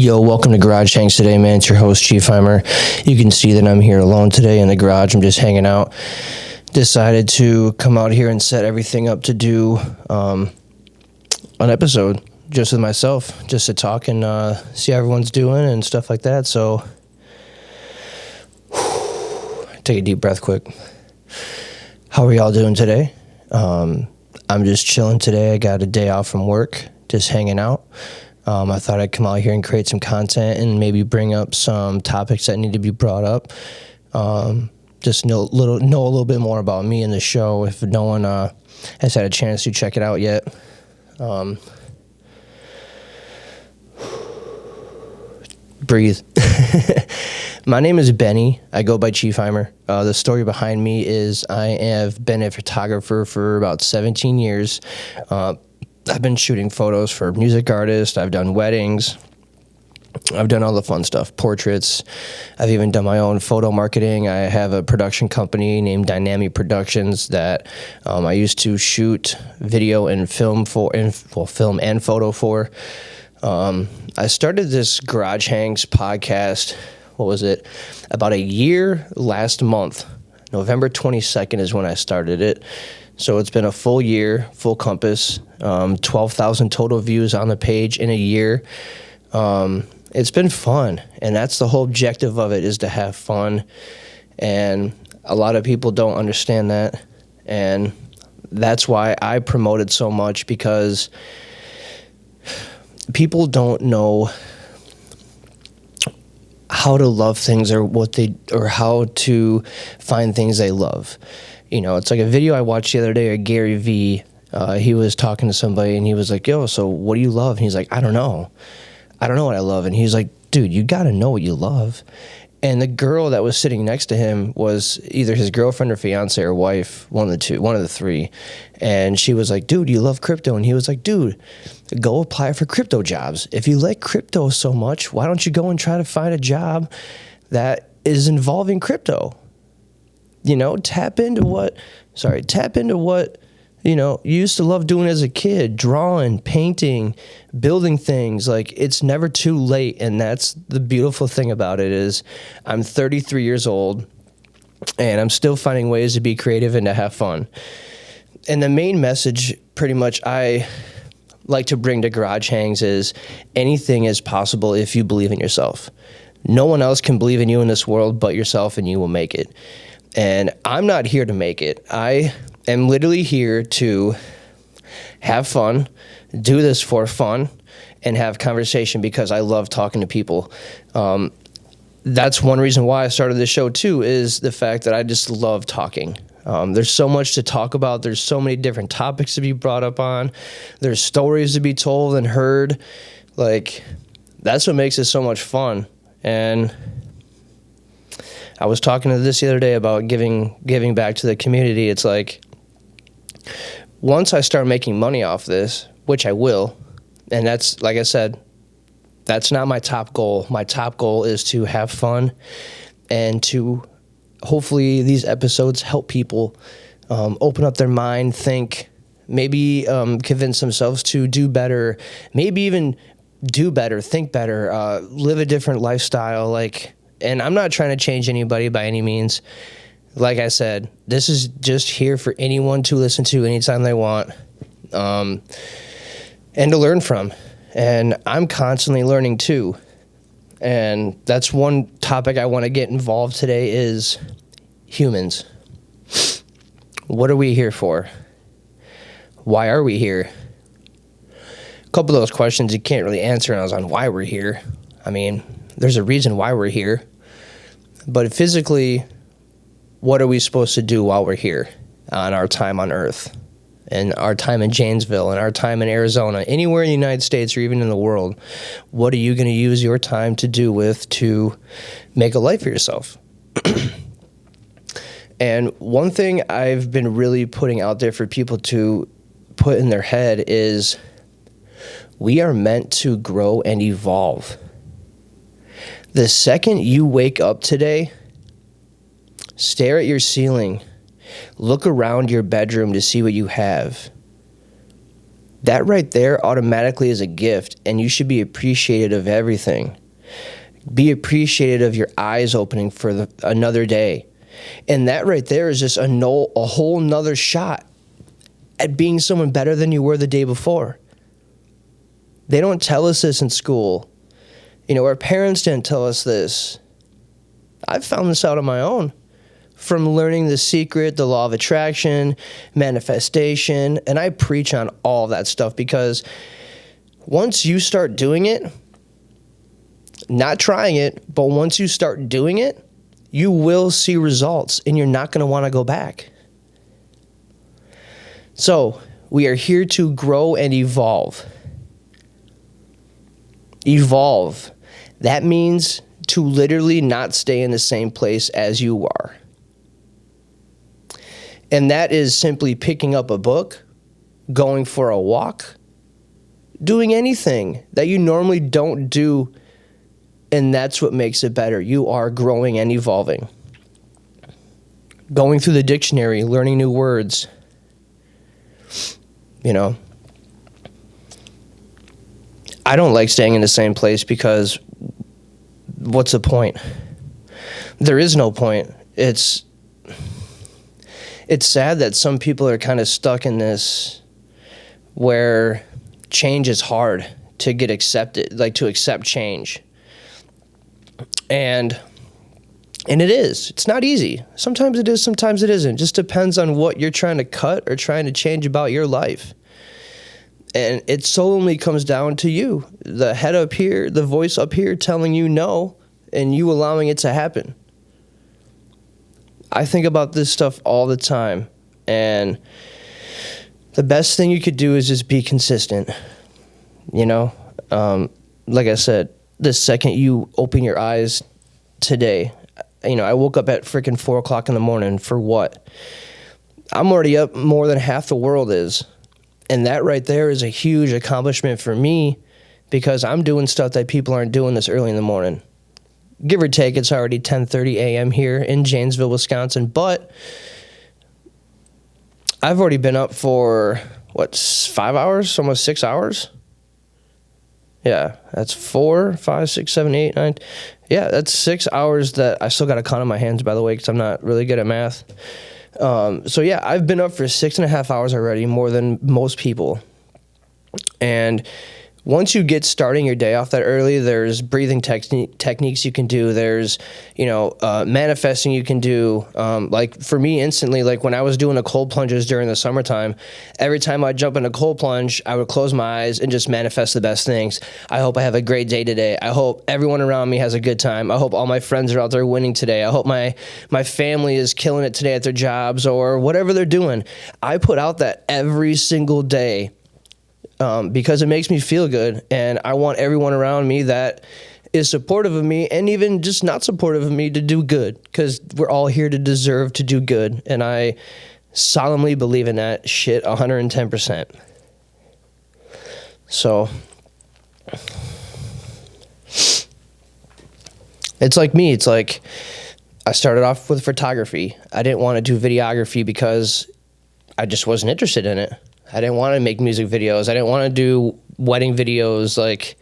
Yo, welcome to Garage Hanks today, man. It's your host, Chiefheimer. You can see that I'm here alone today in the garage. I'm just hanging out. Decided to come out here and set everything up to do an episode just with myself, just to talk and see how everyone's doing and stuff like that. So, take a deep breath quick. How are y'all doing today? I'm just chilling today. I got a day off from work, just hanging out. I thought I'd come out here and create some content and maybe bring up some topics that need to be brought up. Just know a little bit more about me and the show if no one has had a chance to check it out yet. Breathe. My name is Benny. I go by Chiefheimer. The story behind me is I have been a photographer for about 17 years. I've been shooting photos for music artists. I've done weddings. I've done all the fun stuff, portraits. I've even done my own photo marketing. I have a production company named Dynamic Productions that I used to shoot video and film film and photo for. I started this Garage Hanks podcast, about a year last month. November 22nd is when I started it. So it's been a full year, full compass, 12,000 total views on the page in a year. It's been fun, and that's the whole objective of it, is to have fun. And a lot of people don't understand that, and that's why I promote it so much, because people don't know how to love things or how to find things they love. You know, it's like a video I watched the other day of Gary Vee. He was talking to somebody and he was like, yo, so what do you love? And he's like, I don't know what I love. And he's like, dude, you got to know what you love. And the girl that was sitting next to him was either his girlfriend or fiance or wife, one of the three. And she was like, dude, you love crypto. And he was like, dude, go apply for crypto jobs. If you like crypto so much, why don't you go and try to find a job that is involving crypto? You know, tap into what, you know, you used to love doing as a kid, drawing, painting, building things. Like, it's never too late. And that's the beautiful thing about it, is I'm 33 years old and I'm still finding ways to be creative and to have fun. And the main message pretty much I like to bring to Garage Hangs is anything is possible if you believe in yourself. No one else can believe in you in this world but yourself, and you will make it. And I'm not here to make it. I am literally here to have fun, do this for fun, and have conversation because I love talking to people. That's one reason why I started this show too, is the fact that I just love talking. There's so much to talk about. There's so many different topics to be brought up on. There's stories to be told and heard. Like, that's what makes it so much fun. And I was talking to this the other day about giving back to the community. It's like, once I start making money off this, which I will, and that's, like I said, that's not my top goal. My top goal is to have fun and to hopefully these episodes help people open up their mind, think, maybe convince themselves to do better, maybe even do better, think better, live a different lifestyle. And I'm not trying to change anybody by any means. Like I said, this is just here for anyone to listen to anytime they want, and to learn from. And I'm constantly learning too. And that's one topic I want to get involved today is humans. What are we here for? Why are we here? A couple of those questions you can't really answer on why we're here. I mean, there's a reason why we're here. But physically, what are we supposed to do while we're here on our time on Earth, and our time in Janesville, and our time in Arizona, anywhere in the United States or even in the world? What are you going to use your time to do with to make a life for yourself? And one thing I've been really putting out there for people to put in their head is we are meant to grow and evolve. The second you wake up today, stare at your ceiling, look around your bedroom to see what you have. That right there automatically is a gift, and you should be appreciated of everything. Be appreciated of your eyes opening for another day. And that right there is just a whole nother shot at being someone better than you were the day before. They don't tell us this in school. You know, our parents didn't tell us this. I've found this out on my own from learning The Secret, the law of attraction, manifestation, and I preach on all that stuff because once you start doing it, not trying it, but once you start doing it, you will see results and you're not going to want to go back. So, we are here to grow and evolve. Evolve. That means to literally not stay in the same place as you are. And that is simply picking up a book, going for a walk, doing anything that you normally don't do, and that's what makes it better. You are growing and evolving. Going through the dictionary, learning new words. You know, I don't like staying in the same place because what's the point? There is no point. It's sad that some people are kind of stuck in this where change is hard to get accepted, like to accept change. And it is. It's not easy. Sometimes it is, sometimes it isn't. It just depends on what you're trying to cut or trying to change about your life. And it solely comes down to you. The head up here, the voice up here telling you no, and you allowing it to happen. I think about this stuff all the time. And the best thing you could do is just be consistent. You know? Like I said, the second you open your eyes today, you know, I woke up at freaking 4 o'clock in the morning for what? I'm already up more than half the world is. And that right there is a huge accomplishment for me because I'm doing stuff that people aren't doing this early in the morning. Give or take, it's already 10:30 a.m. here in Janesville, Wisconsin. But I've already been up for, 5 hours? Almost 6 hours? Yeah, that's 4, 5, 6, 7, 8, 9. Yeah, that's 6 hours that I still got a count on my hands, by the way, because I'm not really good at math. So yeah, I've been up for 6.5 hours already, more than most people. And once you get starting your day off that early, there's breathing techniques you can do. There's, manifesting you can do. Like for me instantly, like when I was doing the cold plunges during the summertime, every time I jump in a cold plunge, I would close my eyes and just manifest the best things. I hope I have a great day today. I hope everyone around me has a good time. I hope all my friends are out there winning today. I hope my family is killing it today at their jobs or whatever they're doing. I put out that every single day. Because it makes me feel good, and I want everyone around me that is supportive of me and even just not supportive of me to do good, because we're all here to deserve to do good, and I solemnly believe in that shit 110%. So it's like me. It's like I started off with photography. I didn't want to do videography because I just wasn't interested in it. I didn't want to make music videos. I didn't want to do wedding videos. Like,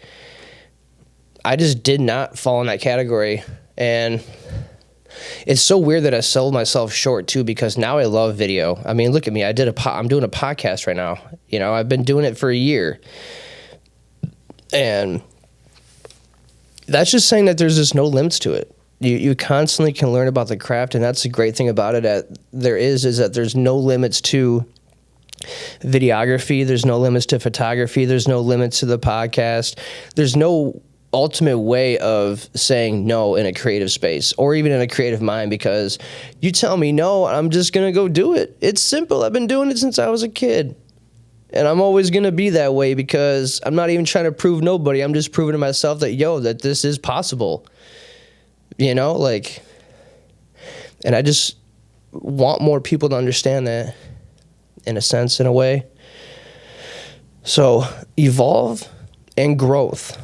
I just did not fall in that category. And it's so weird that I sold myself short, too, because now I love video. I mean, look at me. I'm doing a podcast right now. You know, I've been doing it for a year. And that's just saying that there's just no limits to it. You constantly can learn about the craft, and that's the great thing about it. Is that there's no limits to videography. There's no limits to photography. There's no limits to the podcast. There's no ultimate way of saying no in a creative space or even in a creative mind, because you tell me no, I'm just going to go do it. It's simple. I've been doing it since I was a kid. And I'm always going to be that way because I'm not even trying to prove nobody. I'm just proving to myself that this is possible. You know, like, and I just want more people to understand that. In a sense, in a way. So, evolve and growth.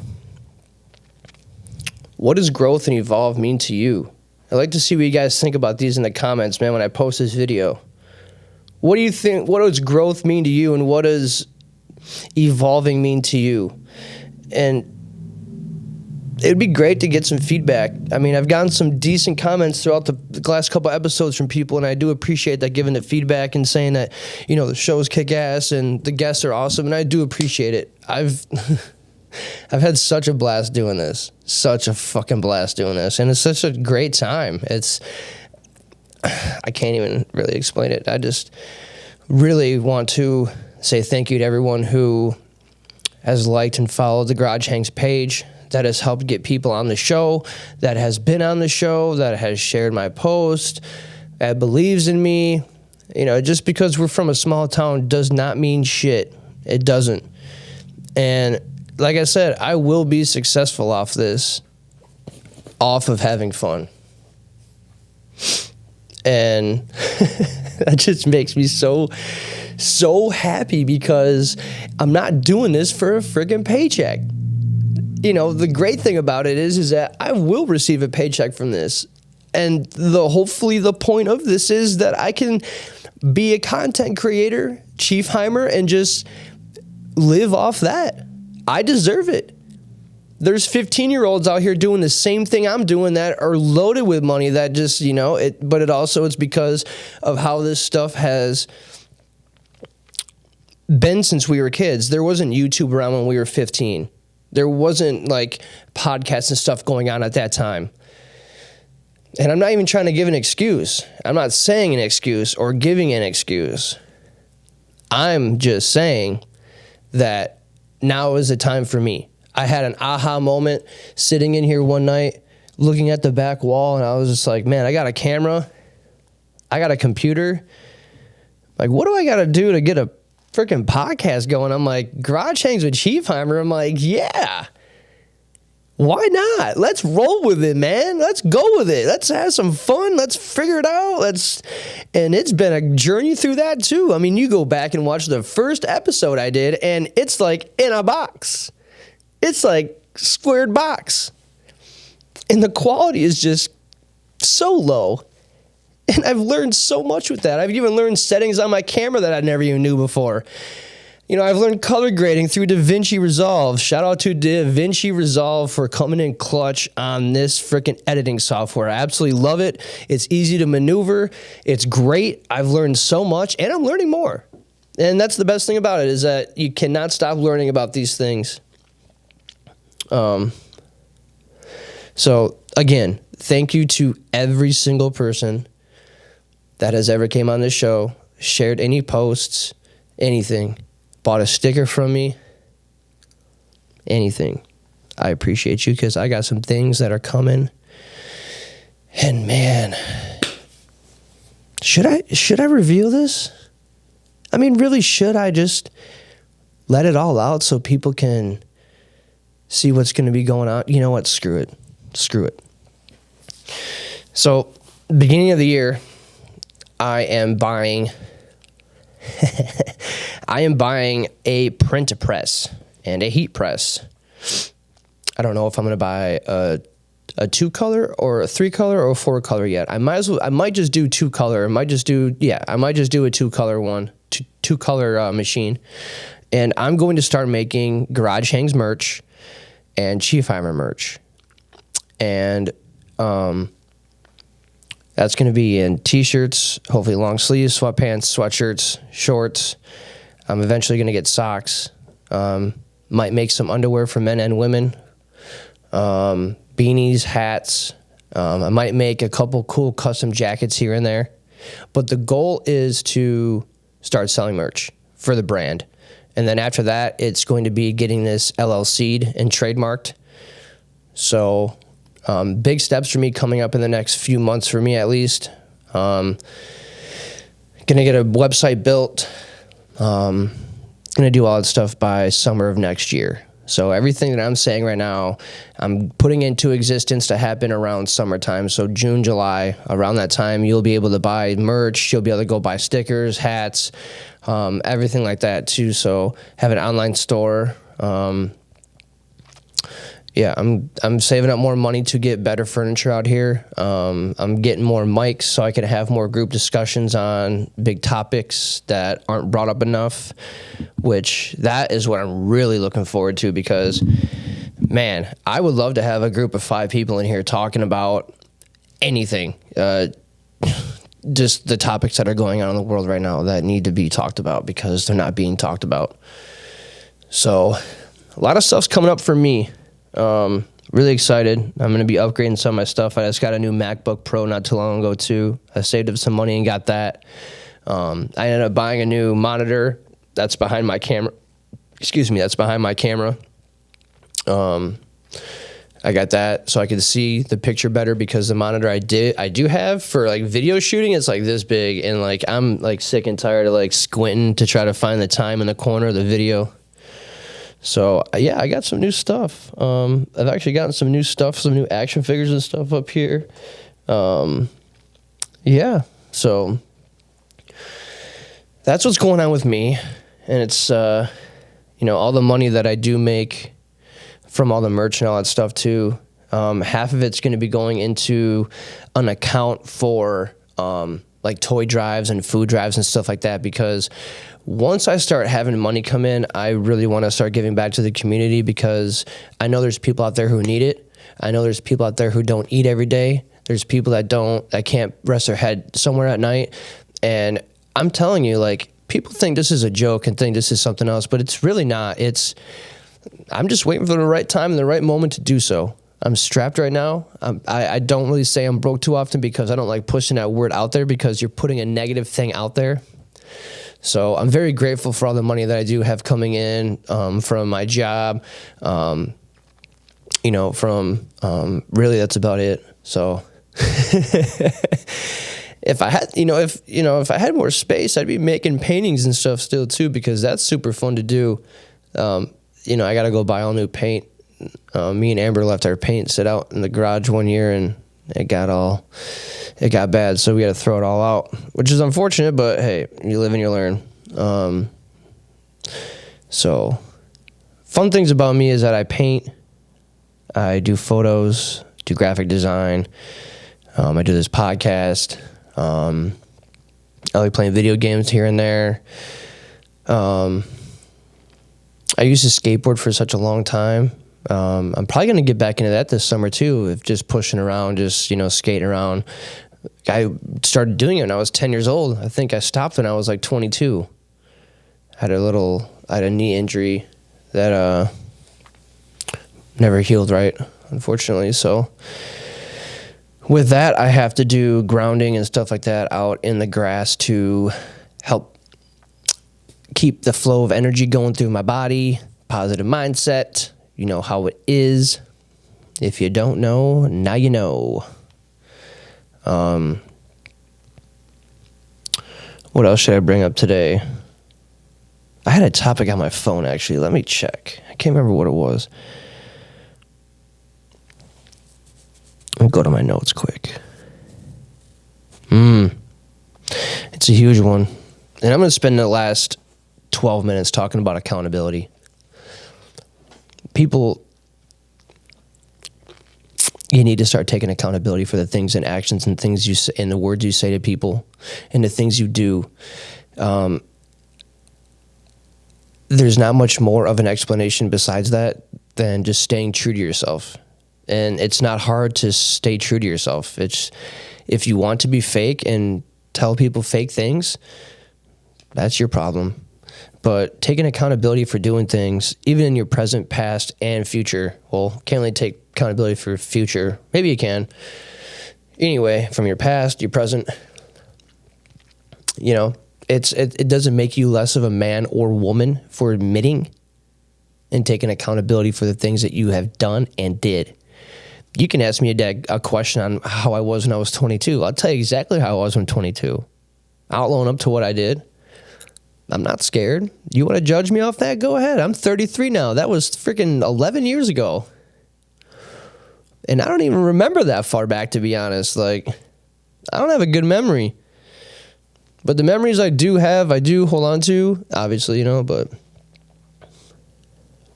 What does growth and evolve mean to you? I'd like to see what you guys think about these in the comments, man, when I post this video. What do you think? What does growth mean to you, and what does evolving mean to you? And it'd be great to get some feedback. I mean, I've gotten some decent comments throughout the last couple episodes from people, and I do appreciate that, giving it feedback and saying that, you know, the shows kick ass and the guests are awesome, and I do appreciate it. I've had such a blast doing this. Such a fucking blast doing this. And it's such a great time. I can't even really explain it. I just really want to say thank you to everyone who has liked and followed the Garage Hangs page, that has helped get people on the show, that has been on the show, that has shared my post, that believes in me. You know, just because we're from a small town does not mean shit. It doesn't. And like I said, I will be successful off this, off of having fun. And that just makes me so happy, because I'm not doing this for a friggin' paycheck. You know, the great thing about it is that I will receive a paycheck from this. And hopefully the point of this is that I can be a content creator, Chiefheimer, and just live off that. I deserve it. There's 15-year-olds out here doing the same thing I'm doing that are loaded with money, that just, you know, but it's because of how this stuff has been since we were kids. There wasn't YouTube around when we were 15. There wasn't like podcasts and stuff going on at that time. And I'm not even trying to give an excuse. I'm not saying an excuse or giving an excuse. I'm just saying that now is the time for me. I had an aha moment sitting in here one night, looking at the back wall, and I was just like, man, I got a camera. I got a computer. Like, what do I got to do to get a freaking podcast going? I'm like, Garage Hangs with Chiefheimer. I'm like, yeah. Why not? Let's roll with it, man. Let's go with it. Let's have some fun. Let's figure it out. And it's been a journey through that too. I mean, you go back and watch the first episode I did, and it's like in a box. It's like squared box. And the quality is just so low. And I've learned so much with that. I've even learned settings on my camera that I never even knew before. You know, I've learned color grading through DaVinci Resolve. Shout out to DaVinci Resolve for coming in clutch on this freaking editing software. I absolutely love it. It's easy to maneuver. It's great. I've learned so much, and I'm learning more. And that's the best thing about it, is that you cannot stop learning about these things. So again, thank you to every single person that has ever came on this show, shared any posts, anything, bought a sticker from me, anything. I appreciate you, because I got some things that are coming. And man, should I reveal this? I mean, really, should I just let it all out so people can see what's going to be going on? You know what? Screw it. So, beginning of the year, I am buying a print press and a heat press. I don't know if I'm going to buy a 2-color or a 3-color or a 4-color yet. I might just do 2-color. I might just do a 2-color one, 2-color machine. And I'm going to start making Garage Hangs merch and Chiefheimer merch. And that's going to be in t-shirts, hopefully long sleeves, sweatpants, sweatshirts, shorts. I'm eventually going to get socks. Might make some underwear for men and women. Beanies, hats. I might make a couple cool custom jackets here and there. But the goal is to start selling merch for the brand. And then after that, it's going to be getting this LLC'd and trademarked. So big steps for me coming up in the next few months, for me at least. Gonna get a website built. Gonna do all that stuff by summer of next year. So everything that I'm saying right now, I'm putting into existence to happen around summertime. So June, July, around that time, you'll be able to buy merch. You'll be able to go buy stickers, hats, everything like that too. So have an online store. yeah, I'm saving up more money to get better furniture out here. I'm getting more mics so I can have more group discussions on big topics that aren't brought up enough, which that is what I'm really looking forward to because, man, I would love to have a group of 5 people in here talking about anything. Just the topics that are going on in the world right now that need to be talked about because they're not being talked about. So a lot of stuff's coming up for me. Really excited. I'm going to be upgrading some of my stuff. I just got a new MacBook Pro not too long ago too. I saved up some money and got that. I ended up buying a new monitor that's behind my camera. That's behind my camera. I got that so I could see the picture better because the monitor I do have for like video shooting, it's like this big and like I'm like sick and tired of like squinting to try to find the time in the corner of the video. So yeah, I got some new stuff. I've actually gotten some new stuff, some new action figures and stuff up here. Yeah, so that's what's going on with me, and it's all the money that I do make from all the merch and all that stuff too. Half of it's going to be going into an account for like toy drives and food drives and stuff like that because once I start having money come in, I really want to start giving back to the community because I know there's people out there who need it. I know there's people out there who don't eat every day. There's people that can't rest their head somewhere at night. And I'm telling you, like, people think this is a joke and think this is something else, but it's really not. I'm just waiting for the right time and the right moment to do so. I'm strapped right now. I don't really say I'm broke too often because I don't like pushing that word out there because you're putting a negative thing out there. So I'm very grateful for all the money that I do have coming in from my job. Really that's about it. So if I had more space, I'd be making paintings and stuff still too because that's super fun to do. I got to go buy all new paint. Me and Amber left our paint sit out in the garage one year and it got bad, so we had to throw it all out, which is unfortunate, but hey, you live and you learn. So fun things about me is that I paint, I do photos, do graphic design, I do this podcast, I like playing video games here and there. I used to skateboard for such a long time. I'm probably going to get back into that this summer too, if just pushing around, just, skating around. I started doing it when I was 10 years old. I think I stopped when I was like 22. I had a knee injury that never healed right, unfortunately. So with that, I have to do grounding and stuff like that out in the grass to help keep the flow of energy going through my body, positive mindset. You know how it is. If you don't know, now you know. What else should I bring up today? I had a topic on my phone, actually. Let me check. I can't remember what it was. Let me go to my notes quick. It's a huge one. And I'm going to spend the last 12 minutes talking about accountability. People, you need to start taking accountability for the things and actions and things you say, and the words you say to people and the things you do. There's not much more of an explanation besides that than just staying true to yourself. And it's not hard to stay true to yourself. It's, if you want to be fake and tell people fake things, that's your problem. But taking accountability for doing things, even in your present, past, and future. Well, can't really take accountability for future. Maybe you can. Anyway, from your past, your present, it doesn't make you less of a man or woman for admitting and taking accountability for the things that you have done and did. You can ask me a question on how I was when I was 22. I'll tell you exactly how I was when 22. I'll own up to what I did. I'm not scared. You want to judge me off that? Go ahead. I'm 33 now. That was freaking 11 years ago. And I don't even remember that far back, to be honest. Like, I don't have a good memory. But the memories I do have, I do hold on to, obviously, but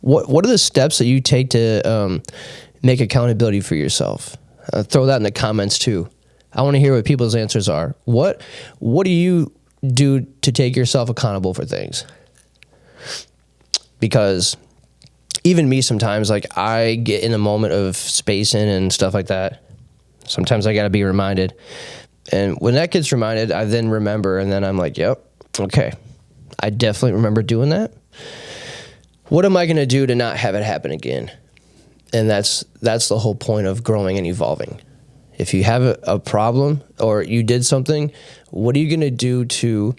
What are the steps that you take to make accountability for yourself? Throw that in the comments too. I want to hear what people's answers are. What do you do to take yourself accountable for things? Because even me sometimes, like, I get in a moment of spacing and stuff like that. Sometimes I got to be reminded. And when that gets reminded, I then remember, and then I'm like, yep, okay. I definitely remember doing that. What am I going to do to not have it happen again? And that's the whole point of growing and evolving. If you have a problem or you did something, what are you going to do to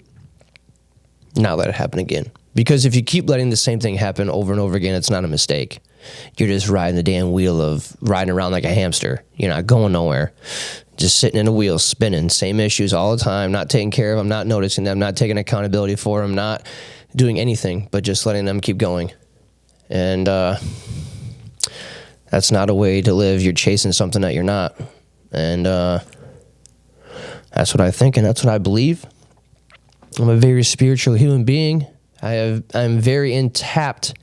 not let it happen again? Because if you keep letting the same thing happen over and over again, it's not a mistake. You're just riding the damn wheel of riding around like a hamster. You're not going nowhere. Just sitting in a wheel, spinning, same issues all the time, not taking care of them, not noticing them, not taking accountability for them, not doing anything, but just letting them keep going. And that's not a way to live. You're chasing something that you're not. And that's what I think, and that's what I believe. I'm a very spiritual human being. I'm very intact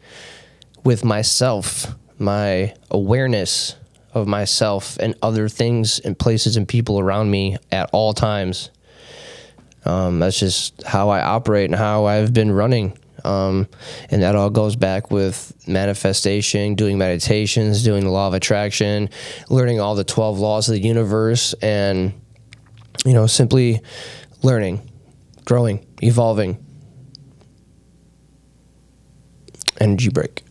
with myself, my awareness of myself and other things and places and people around me at all times. That's just how I operate and how I've been running. And that all goes back with manifestation, doing meditations, doing the law of attraction, learning all the 12 laws of the universe, and, simply learning, growing, evolving. Energy break.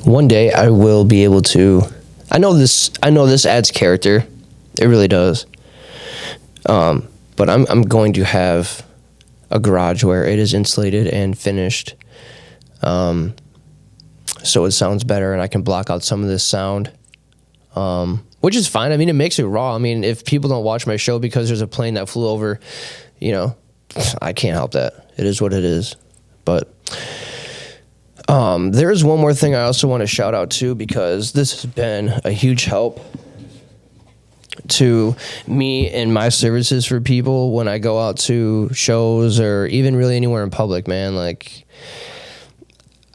One day I will be able to. I know this adds character. It really does. But I'm going to have a garage where it is insulated and finished. So it sounds better, and I can block out some of this sound. Which is fine. I mean, it makes it raw. I mean, if people don't watch my show because there's a plane that flew over, I can't help that. It is what it is. But there is one more thing I also want to shout out to, because this has been a huge help to me and my services for people when I go out to shows or even really anywhere in public, man. Like,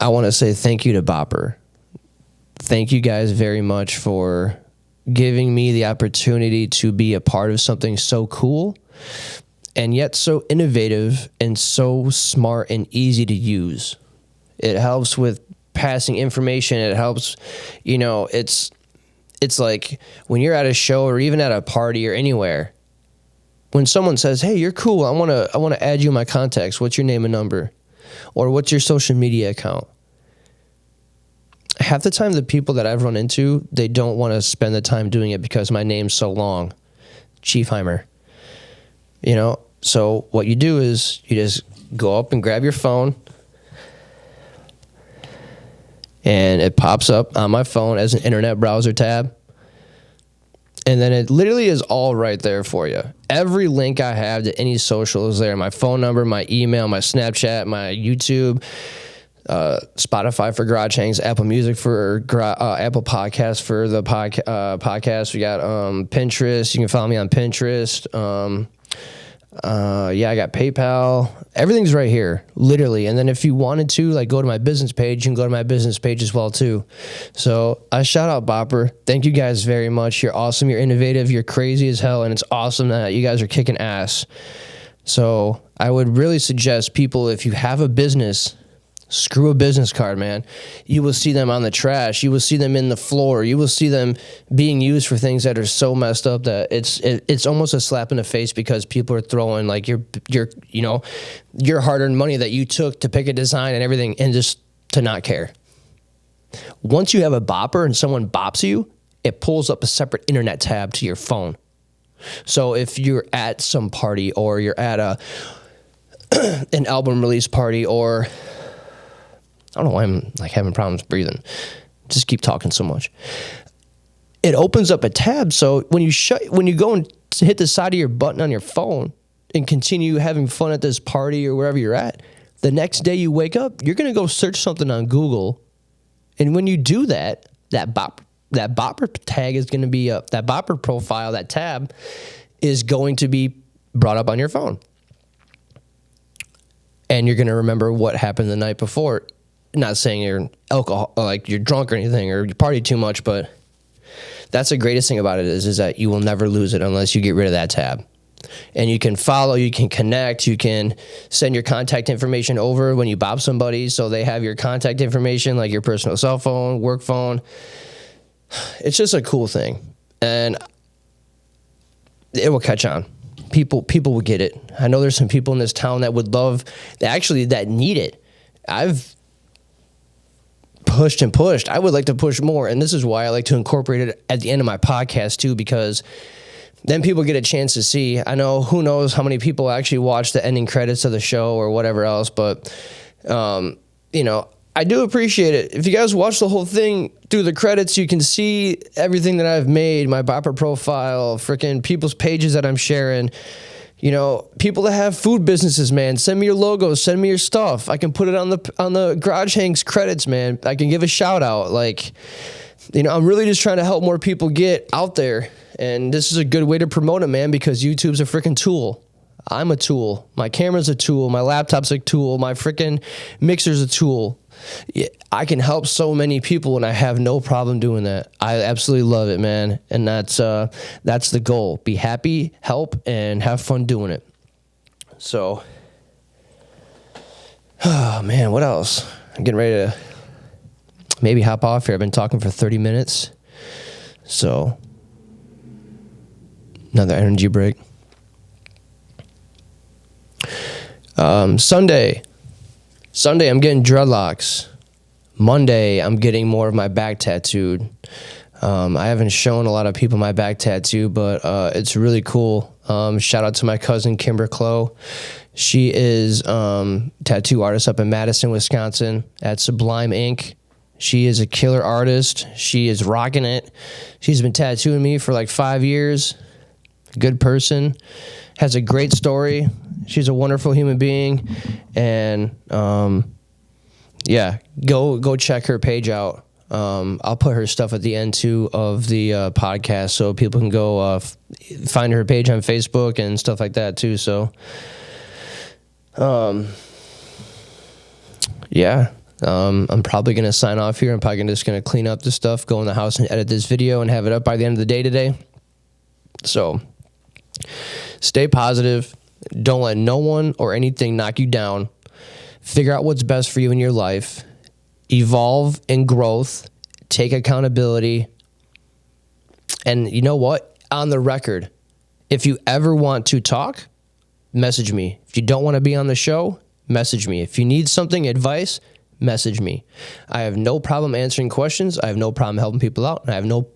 I want to say thank you to Bopper. Thank you guys very much for giving me the opportunity to be a part of something so cool and yet so innovative and so smart and easy to use. It helps with passing information. It helps, it's like when you're at a show or even at a party or anywhere, when someone says, "Hey, you're cool. I want to add you in my contacts. What's your name and number? Or what's your social media account?" Half the time, the people that I've run into, they don't want to spend the time doing it because my name's so long. Chiefheimer. So what you do is you just go up and grab your phone, and it pops up on my phone as an internet browser tab. And then it literally is all right there for you. Every link I have to any social is there. My phone number, my email, my Snapchat, my YouTube, Spotify for Garage Hangs, Apple Music for Apple Podcasts for the podcast. We got Pinterest. You can follow me on Pinterest. I got PayPal. Everything's right here, literally. And then if you wanted to, go to my business page, you can go to my business page as well, too. So I shout out Bopper. Thank you guys very much. You're awesome. You're innovative. You're crazy as hell. And it's awesome that you guys are kicking ass. So I would really suggest people, if you have a business, screw a business card, man. You will see them on the trash. You will see them in the floor. You will see them being used for things that are so messed up that it's almost a slap in the face, because people are throwing your hard-earned money that you took to pick a design and everything, and just to not care. Once you have a Bopper and someone bops you, it pulls up a separate internet tab to your phone. So if you're at some party, or you're at an album release party, or I don't know why I'm having problems breathing. Just keep talking so much. It opens up a tab. So when you go and hit the side of your button on your phone and continue having fun at this party or wherever you're at, the next day you wake up, you're going to go search something on Google. And when you do that Bopper tag is going to be up. That Bopper profile, that tab is going to be brought up on your phone. And you're going to remember what happened the night before. Not saying you're like you're drunk or anything or you party too much, but that's the greatest thing about it is that you will never lose it unless you get rid of that tab. And you can follow, you can connect, you can send your contact information over when you bop somebody so they have your contact information, like your personal cell phone, work phone. It's just a cool thing. And it will catch on. People will get it. I know there's some people in this town that would love, that need it. I've pushed and pushed. I would like to push more. And this is why I like to incorporate it at the end of my podcast too, because then people get a chance to see. I know who knows how many people actually watch the ending credits of the show or whatever else, but I do appreciate it. If you guys watch the whole thing through the credits, you can see everything that I've made, my Bopper profile, freaking people's pages that I'm sharing. People that have food businesses, man, send me your logos, send me your stuff. I can put it on the Garage Hanks credits, man. I can give a shout out. I'm really just trying to help more people get out there. And this is a good way to promote it, man, because YouTube's a freaking tool. I'm a tool. My camera's a tool. My laptop's a tool. My freaking mixer's a tool. I can help so many people, and I have no problem doing that. I absolutely love it, man. And that's the goal. Be happy, help, and have fun doing it. So, oh, man, what else? I'm getting ready to maybe hop off here. I've been talking for 30 minutes. So, another energy break. Sunday, I'm getting dreadlocks. Monday, I'm getting more of my back tattooed. I haven't shown a lot of people my back tattoo, but it's really cool. Shout out to my cousin, Kimber Clow. She is tattoo artist up in Madison, Wisconsin at Sublime Ink. She is a killer artist. She is rocking it. She's been tattooing me for like 5 years. Good person. Has a great story. She's a wonderful human being. And go check her page out. I'll put her stuff at the end too of the podcast so people can go find her page on Facebook and stuff like that too. So, I'm probably going to sign off here. I'm probably just going to clean up this stuff, go in the house and edit this video and have it up by the end of the day today. So stay positive. Don't let no one or anything knock you down. Figure out what's best for you in your life. Evolve in growth. Take accountability. And you know what? On the record, if you ever want to talk, message me. If you don't want to be on the show, message me. If you need something, advice, message me. I have no problem answering questions. I have no problem helping people out. And I have no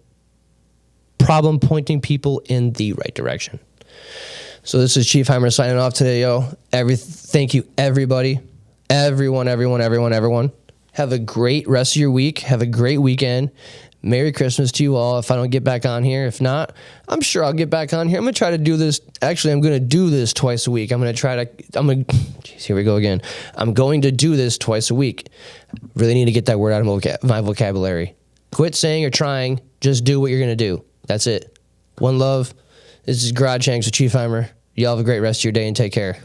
problem pointing people in the right direction. So this is Chief Heimer signing off today, yo. Thank you, everybody. Everyone. Have a great rest of your week. Have a great weekend. Merry Christmas to you all if I don't get back on here. If not, I'm sure I'll get back on here. I'm going to try to do this. Actually, I'm going to do this twice a week. Jeez, here we go again. I'm going to do this twice a week. Really need to get that word out of my vocabulary. Quit saying or trying. Just do what you're going to do. That's it. One love. This is Garage Hanks with Chief Heimer. Y'all have a great rest of your day and take care.